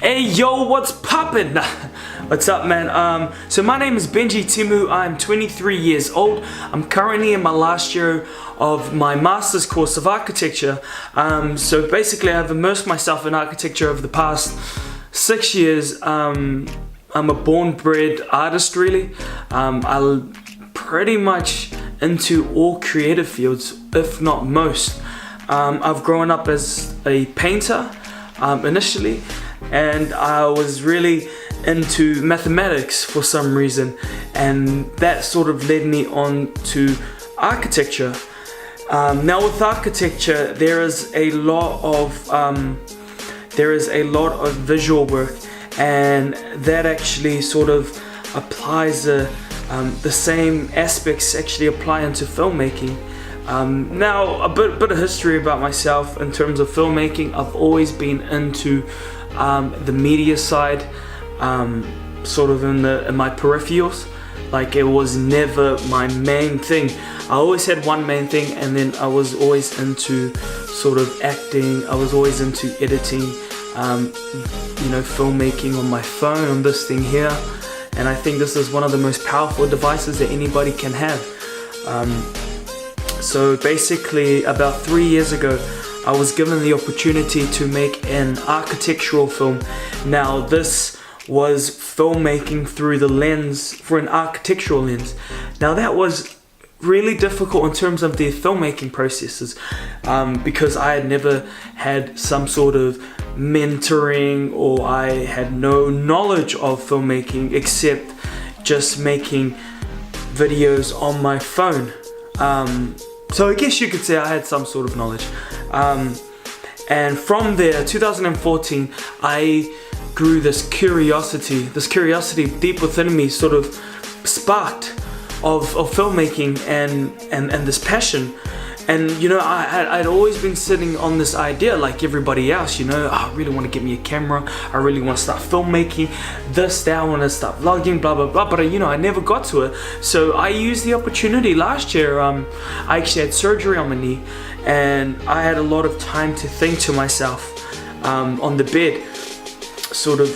Hey yo, what's poppin'? What's up, man? So my name is Benji Timu. I'm 23 years old. I'm currently in my last year of my master's course of architecture. So basically I've immersed myself in architecture over the past 6 years. I'm a born-bred artist, really. I'm pretty much into all creative fields, if not most. I've grown up as a painter initially, and I was really into mathematics for some reason, and that sort of led me on to architecture. Now with architecture, there is a lot of visual work, and that actually sort of applies the same aspects actually apply into filmmaking. Now a bit of history about myself in terms of filmmaking. I've always been into the media side, sort of in my peripherals. Like, it was never my main thing. I always had one main thing, and then I was always into sort of acting. I was always into editing, filmmaking on my phone, on this thing here. And I think this is one of the most powerful devices that anybody can have. So basically about 3 years ago, I was given the opportunity to make an architectural film. Now this was filmmaking through the lens, for an architectural lens. Now that was really difficult in terms of the filmmaking processes, because I had never had some sort of mentoring, or I had no knowledge of filmmaking except just making videos on my phone. So I guess you could say I had some sort of knowledge. And from there, 2014, I grew this curiosity deep within me, sort of sparked of filmmaking and this passion. And I'd always been sitting on this idea like everybody else, I really want to get me a camera, I really want to start filmmaking, that, I want to start vlogging, blah blah blah, but I never got to it. So I used the opportunity last year. I actually had surgery on my knee, and I had a lot of time to think to myself on the bed, sort of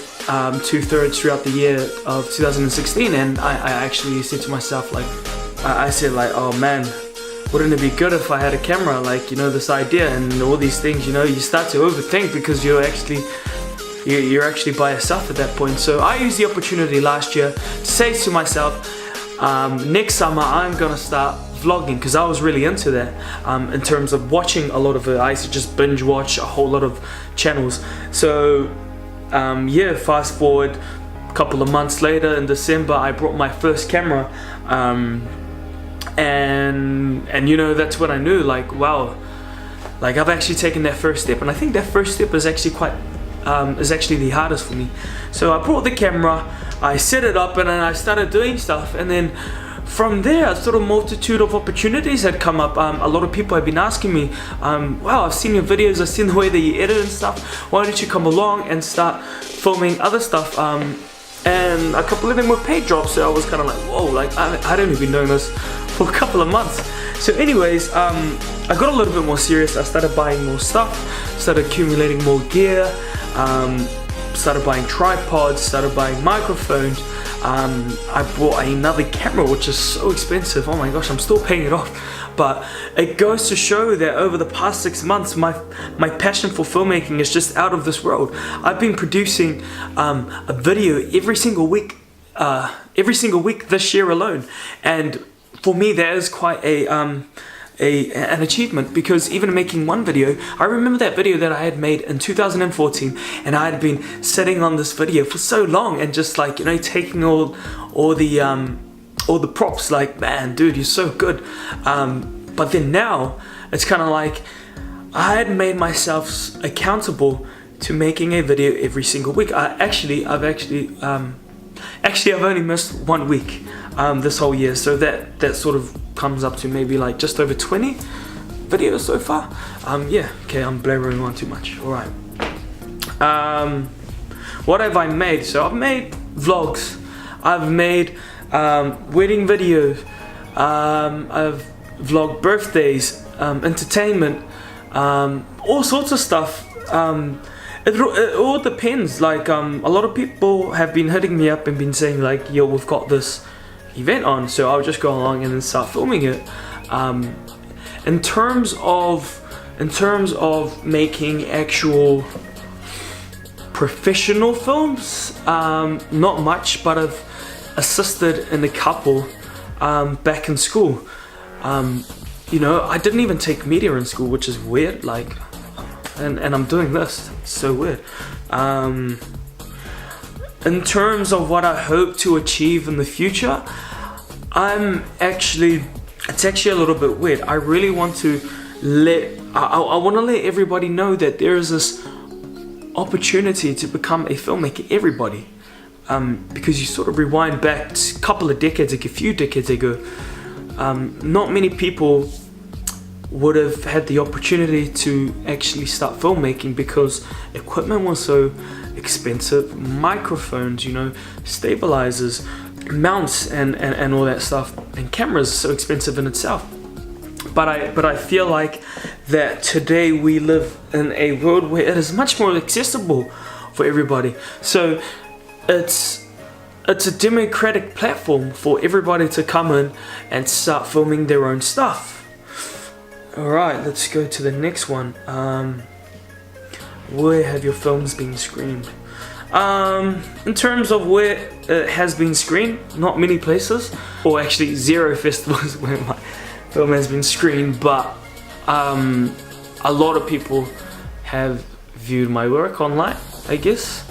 2/3 throughout the year of 2016, and I actually said to myself, like, I said, like, oh man, wouldn't it be good if I had a camera, like, this idea and all these things, you start to overthink because you're actually by yourself at that point. So I used the opportunity last year to say to myself, next summer I'm gonna start vlogging, because I was really into that, in terms of watching a lot of it. I used to just binge watch a whole lot of channels. So fast forward a couple of months later, in December, I brought my first camera, and that's when I knew, like, wow, like, I've actually taken that first step. And I think that first step is actually the hardest for me. So I brought the camera, I set it up, and then I started doing stuff, and then from there, a sort of multitude of opportunities had come up. A lot of people have been asking me, wow, I've seen your videos, I've seen the way that you edit and stuff, why don't you come along and start filming other stuff? And a couple of them were paid jobs, so I was kind of like, whoa, like, I hadn't even known this for a couple of months. So anyways, I got a little bit more serious. I started buying more stuff, started accumulating more gear, started buying tripods, started buying microphones. I bought another camera, which is so expensive. Oh my gosh, I'm still paying it off. But it goes to show that over the past 6 months, my passion for filmmaking is just out of this world. I've been producing a video every single week this year alone, and for me that is quite an achievement, because even making one video, I remember that video that I had made in 2014, and I had been sitting on this video for so long and just, like, taking all the props, like, man, dude, you're so good. But then now it's kind of like I had made myself accountable to making a video every single week. I've only missed 1 week this whole year, so that sort of comes up to maybe like just over 20 videos so far. Okay, I'm blabbering on too much. All right. What have I made? So I've made vlogs, I've made wedding videos, I've vlogged birthdays, entertainment, all sorts of stuff. It all depends. Like a lot of people have been hitting me up and been saying like, yo, we've got this event on, so I'll just go along and then start filming it. In terms of making actual professional films, not much, but I've assisted in a couple back in school. You know, I didn't even take media in school, which is weird, like, and I'm doing this. It's so weird. In terms of what I hope to achieve in the future, it's actually a little bit weird. I really want to I want to let everybody know that there is this opportunity to become a filmmaker, everybody. Because you sort of rewind back a couple of decades, like a few decades ago, not many people would have had the opportunity to actually start filmmaking because equipment was so expensive. Microphones, you know, stabilizers, mounts, and all that stuff, and cameras so expensive in itself. But I feel like that today we live in a world where it is much more accessible for everybody. So it's a democratic platform for everybody to come in and start filming their own stuff. Alright, let's go to the next one. Where have your films been screened? In terms of where it has been screened, not many places, or actually 0 festivals where my film has been screened, but a lot of people have viewed my work online, I guess.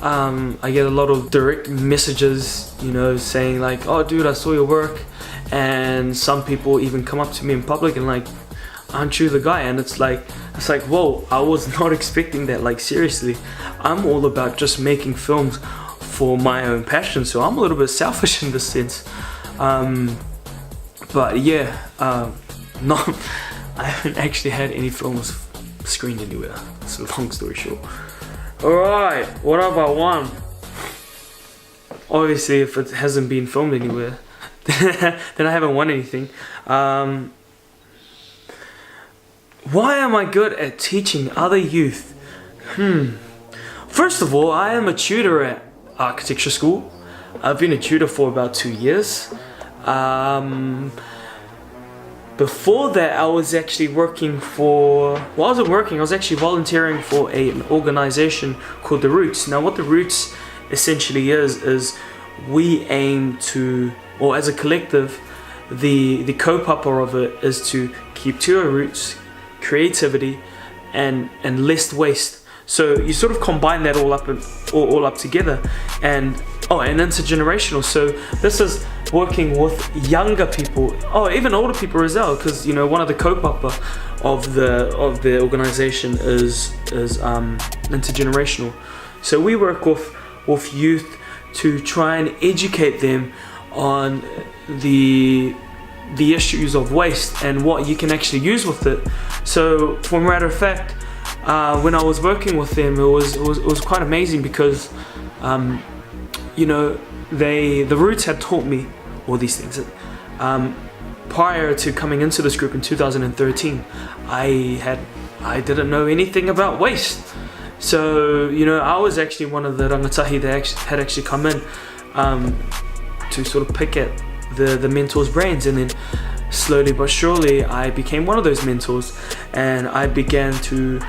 I get a lot of direct messages, you know, saying like, oh dude, I saw your work, and some people even come up to me in public and like, aren't you the guy? And it's like, whoa, I was not expecting that. Like, seriously, I'm all about just making films for my own passion, so I'm a little bit selfish in this sense. But yeah, I haven't actually had any films screened anywhere. It's a long story short. Alright, what have I won? Obviously, if it hasn't been filmed anywhere, then I haven't won anything. Why am I good at teaching other youth? First of all, I am a tutor at architecture school. I've been a tutor for about 2 years. Before that, I was actually working for... Well, I wasn't working, I was actually volunteering for an organization called The Roots. Now, what The Roots essentially is we aim to, or as a collective, the kaupapa of it is to keep to our roots, creativity, and less waste. So you sort of combine that all up together, and intergenerational. So this is working with younger people, even older people as well, because you know one of the kaupapa of the organization is intergenerational. So we work with youth to try and educate them on the issues of waste and what you can actually use with it. So for a matter of fact, when I was working with them, it was quite amazing because you know, the Roots had taught me all these things. Prior to coming into this group in 2013, I didn't know anything about waste. So you know, I was actually one of the rangatahi that had actually come in to sort of pick at the mentors' brains, and then slowly but surely I became one of those mentors, and I began to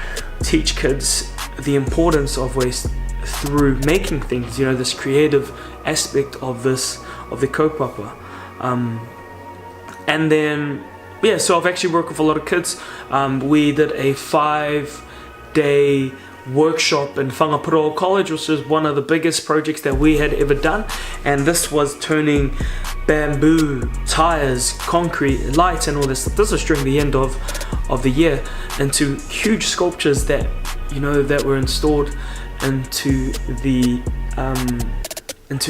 teach kids the importance of waste through making things, you know, this creative aspect of the kaupapa. And then yeah, so I've actually worked with a lot of kids. We did a 5-day workshop in Whangaparoa College, which was one of the biggest projects that we had ever done, and this was turning bamboo, tires, concrete, lights and all this was during the end of the year into huge sculptures that, you know, that were installed into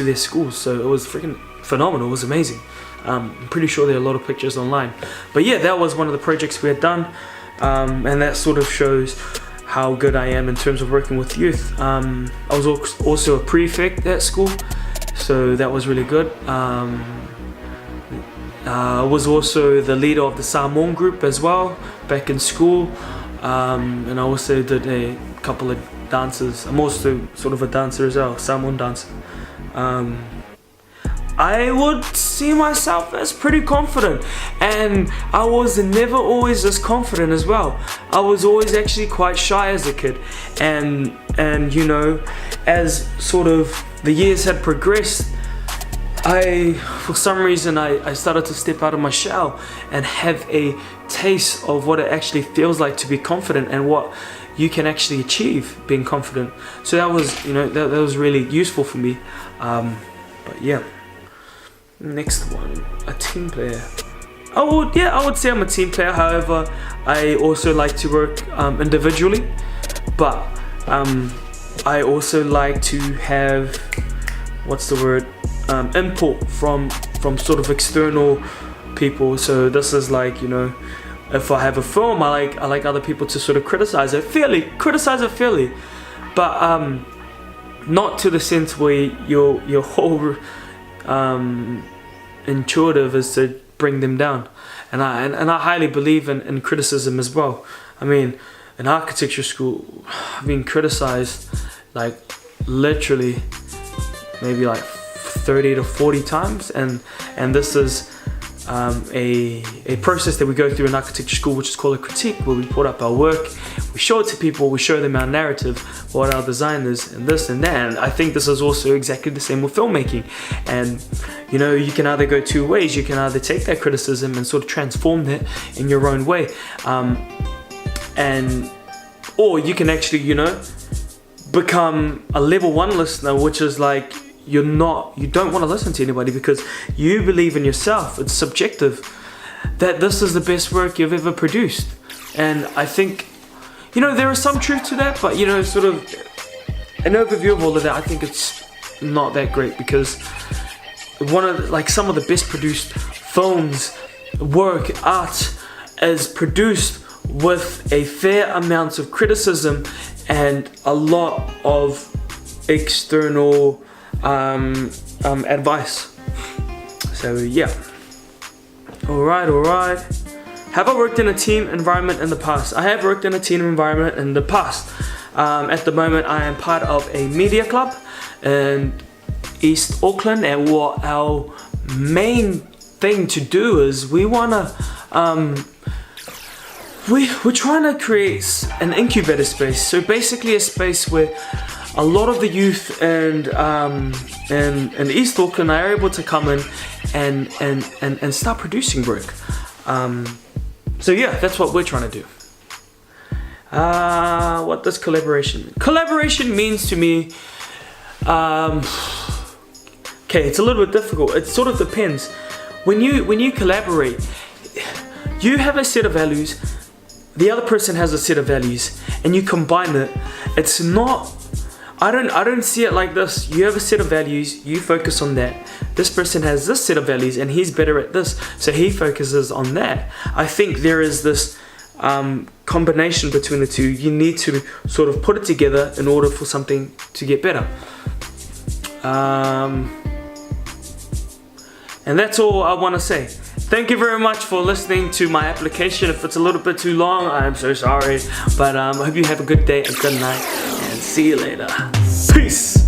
their schools. So it was freaking phenomenal. It was amazing. I'm pretty sure there are a lot of pictures online, but yeah, that was one of the projects we had done, and that sort of shows how good I am in terms of working with youth. I was also a prefect at school, so that was really good. I was also the leader of the Samoan group as well back in school, and I also did a couple of dances. I'm also sort of a dancer as well, Samoan dancer. I would see myself as pretty confident, and I was never always this confident as well. I was always actually quite shy as a kid, and you know, as sort of the years had progressed, for some reason I started to step out of my shell and have a taste of what it actually feels like to be confident and what you can actually achieve being confident. So that was, you know, that was really useful for me. But yeah. Next one, a team player. I would say I'm a team player. However, I also like to work individually, but I also like to have, what's the word, input from sort of external people. So this is like, you know, if I have a film, I like other people to sort of criticize it fairly, but not to the sense where your whole intuitive is to bring them down, and I highly believe in criticism as well. I mean, in architecture school, I've been criticized like literally maybe like 30 to 40 times, and this is a process that we go through in architecture school, which is called a critique, where we put up our work, we show it to people, we show them our narrative, what our design is, and this and that. And I think this is also exactly the same with filmmaking. And you know, you can either go two ways. You can either take that criticism and sort of transform it in your own way, or you can actually, you know, become a level 1 listener, which is like, you don't want to listen to anybody because you believe in yourself. It's subjective that this is the best work you've ever produced. And I think, you know, there is some truth to that, but you know, sort of an overview of all of that, I think it's not that great, because some of the best produced films, work, art is produced with a fair amount of criticism and a lot of external advice. So yeah. Alright. Have I worked in a team environment in the past? I have worked in a team environment in the past. At the moment I am part of a media club in East Auckland, and what our main thing to do is we're trying to create an incubator space. So basically a space where a lot of the youth and East Auckland are able to come in and start producing work. So yeah, that's what we're trying to do. What does collaboration mean? Collaboration means to me, okay, it's a little bit difficult. It sort of depends. When you collaborate, you have a set of values, the other person has a set of values, and you combine it. It's not, I don't see it like this. You have a set of values, you focus on that. This person has this set of values and he's better at this, so he focuses on that. I think there is this combination between the two. You need to sort of put it together in order for something to get better. And that's all I want to say. Thank you very much for listening to my application. If it's a little bit too long, I'm so sorry. But I hope you have a good day, a good night, and see you later. Peace!